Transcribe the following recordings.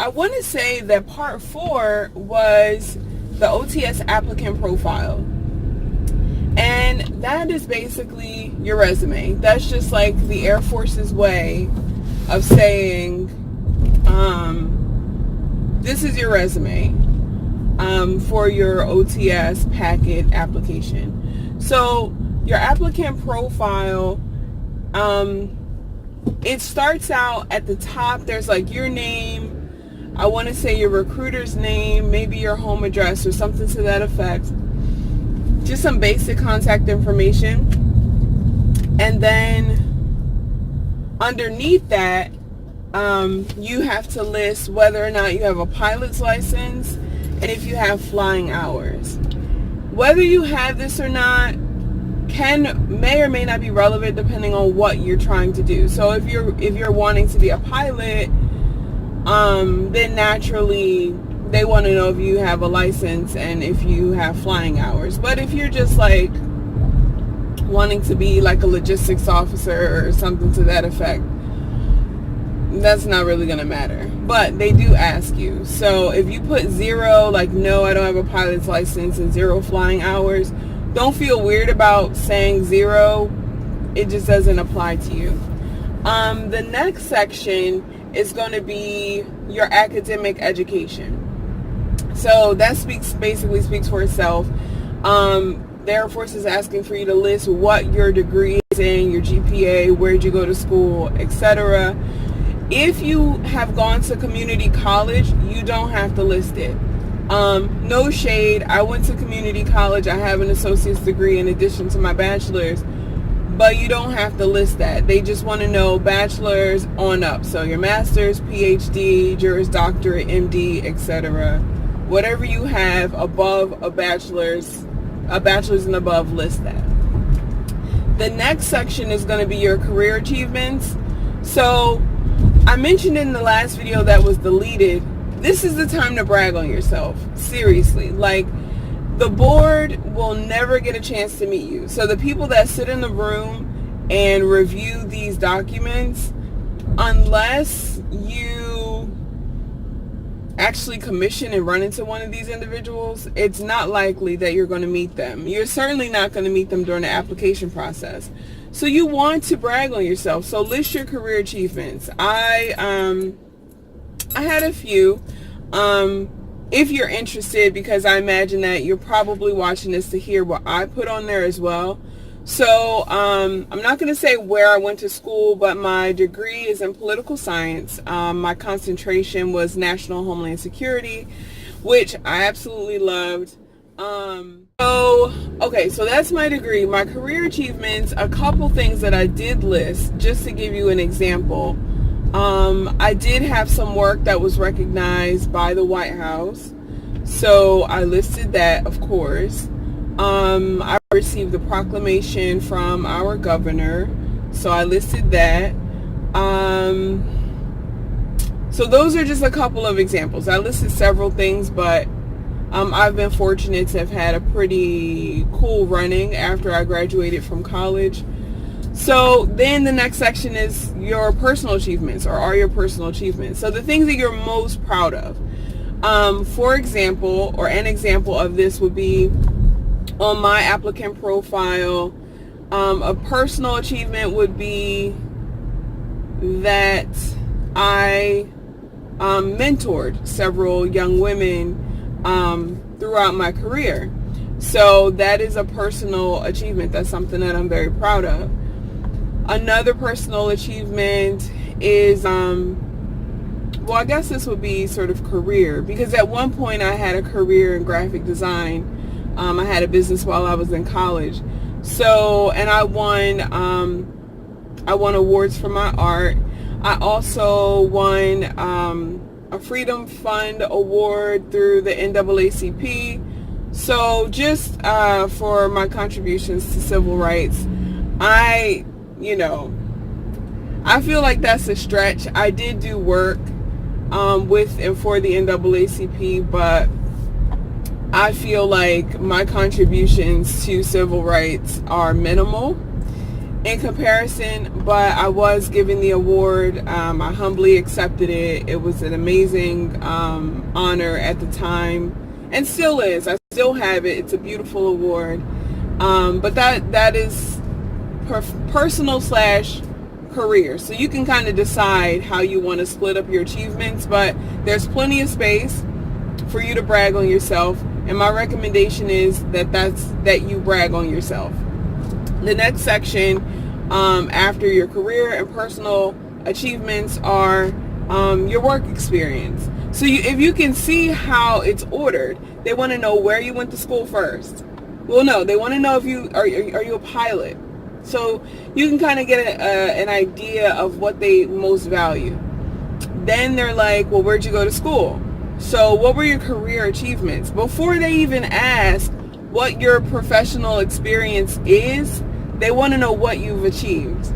want to say that part 4 was the OTS applicant profile. And that is basically your resume. That's just like the Air Force's way of saying, this is your resume for your OTS packet application. So your applicant profile, it starts out at the top. There's like your name, I want to say your recruiter's name, maybe your home address or something to that effect. Just some basic contact information. And then underneath that, you have to list whether or not you have a pilot's license and if you have flying hours. Whether you have this or not may or may not be relevant depending on what you're trying to do. So if you're wanting to be a pilot, then naturally they want to know if you have a license and if you have flying hours. But if you're just like wanting to be like a logistics officer or something to that effect, that's not really going to matter. But they do ask you. So if you put 0, like no, I don't have a pilot's license, and 0 flying hours, don't feel weird about saying 0. It just doesn't apply to you. The next section is going to be your academic education. So that basically speaks for itself. The Air Force is asking for you to list what your degree is in, your GPA, where'd you go to school, etc. If you have gone to community college, you don't have to list it. No shade. I went to community college. I have an associate's degree in addition to my bachelor's, but you don't have to list that. They just want to know bachelor's on up. So your master's, PhD, Juris Doctorate, MD, etc. Whatever you have above a bachelor's and above, list that. The next section is going to be your career achievements. So I mentioned in the last video that was deleted, this is the time to brag on yourself. Seriously. Like, the board will never get a chance to meet you. So the people that sit in the room and review these documents, unless you actually commission and run into one of these individuals, it's not likely that you're going to meet them. You're certainly not going to meet them during the application process. So you want to brag on yourself. So list your career achievements. I had a few. If you're interested, because I imagine that you're probably watching this to hear what I put on there as well. So I'm not going to say where I went to school, but my degree is in political science. My concentration was national homeland security, which I absolutely loved. So that's my degree. My career achievements, a couple things that I did list, just to give you an example. I did have some work that was recognized by the White House, so I listed that, of course. I received a proclamation from our governor, so I listed that. So those are just a couple of examples. I listed several things, but I've been fortunate to have had a pretty cool running after I graduated from college. So then the next section is your personal achievements, or are your personal achievements. So the things that you're most proud of. For example, or an example of this would be on my applicant profile, a personal achievement would be that I mentored several young women throughout my career. So that is a personal achievement. That's something that I'm very proud of. Another personal achievement is, well, I guess this would be sort of career, because at one point I had a career in graphic design. I had a business while I was in college. So, and I won awards for my art. I also won a Freedom Fund award through the NAACP. So just for my contributions to civil rights, I feel like that's a stretch. I did do work with and for the NAACP, but I feel like my contributions to civil rights are minimal. in comparison, but I was given the award. I humbly accepted it. It was an amazing honor at the time, and still is. I still have it. It's a beautiful award. But that is personal / career. So you can kind of decide how you want to split up your achievements, but there's plenty of space for you to brag on yourself. And my recommendation is that you brag on yourself. The next section after your career and personal achievements are your work experience. So if you can see how it's ordered, they want to know where you went to school first. Well, no, they want to know if you are you a pilot. So you can kind of get an idea of what they most value. Then they're like, well, where'd you go to school? So what were your career achievements? Before they even ask what your professional experience is, they want to know what you've achieved.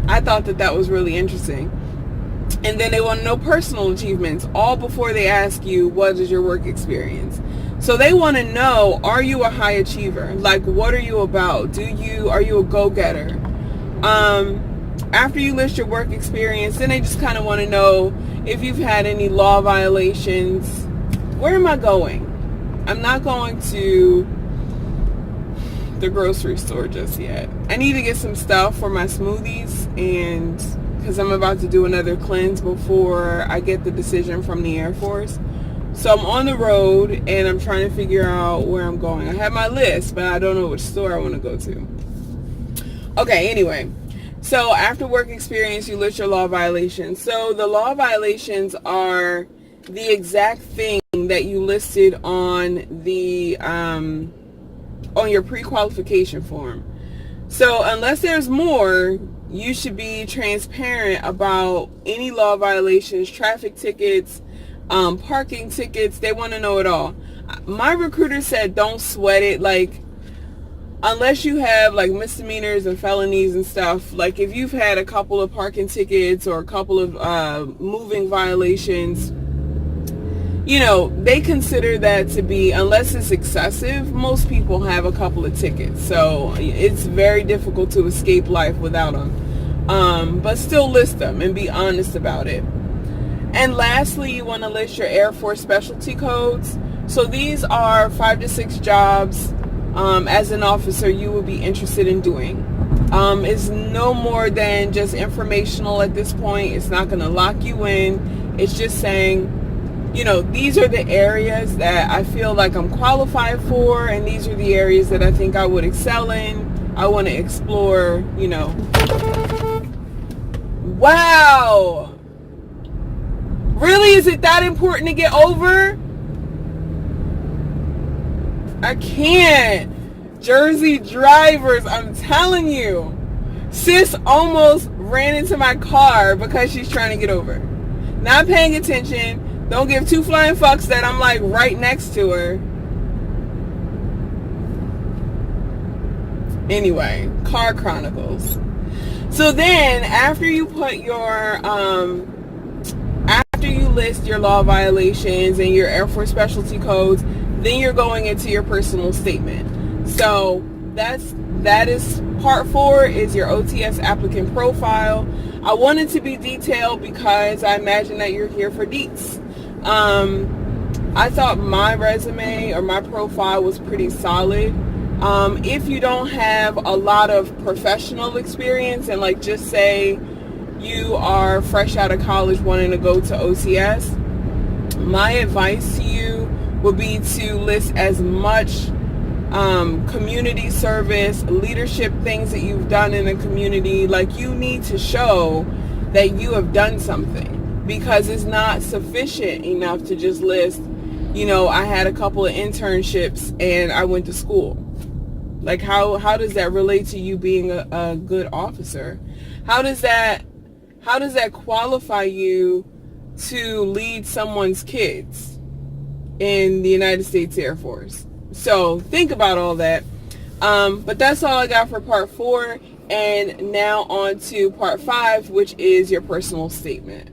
I thought that was really interesting. And then they want to know personal achievements, all before they ask you, what is your work experience? So they want to know, are you a high achiever? Like, what are you about? Are you a go-getter? After you list your work experience, then they just kind of want to know if you've had any law violations. Where am I going? I'm not going to the grocery store just yet. I need to get some stuff for my smoothies, and because I'm about to do another cleanse before I get the decision from the Air Force. So I'm on the road and I'm trying to figure out where I'm going. I have my list, but I don't know which store I want to go to. Okay, anyway. So after work experience, you list your law violations. So the law violations are the exact thing that you listed on the on your pre-qualification form. So unless there's more, you should be transparent about any law violations, traffic tickets, parking tickets. They want to know it all. My recruiter said don't sweat it. Like, unless you have like misdemeanors and felonies and stuff, like if you've had a couple of parking tickets or a couple of moving violations, you know, they consider that to be, unless it's excessive, most people have a couple of tickets. So it's very difficult to escape life without them. But still list them and be honest about it. And lastly, you want to list your Air Force specialty codes. So these are 5 to 6 jobs as an officer you will be interested in doing. It's no more than just informational at this point. It's not going to lock you in. It's just saying, you know, these are the areas that I feel like I'm qualified for, and these are the areas that I think I would excel in. I want to explore, you know. Wow! Really? Is it that important to get over? I can't. Jersey drivers, I'm telling you. Sis almost ran into my car because she's trying to get over. Not paying attention. Don't give 2 flying fucks that I'm like right next to her. Anyway, car chronicles. So then after you put your after you list your law violations and your Air Force specialty codes, then you're going into your personal statement. So that is part 4 is your OTS applicant profile. I wanted to be detailed because I imagine that you're here for deets. I thought my resume or my profile was pretty solid. If you don't have a lot of professional experience and like just say you are fresh out of college wanting to go to OCS, my advice to you would be to list as much community service, leadership things that you've done in the community. Like, you need to show that you have done something, because it's not sufficient enough to just list, you know, I had a couple of internships and I went to school. Like, how does that relate to you being a good officer? How does that qualify you to lead someone's kids in the United States Air Force? So think about all that. But that's all I got for part 4. And now on to part 5, which is your personal statement.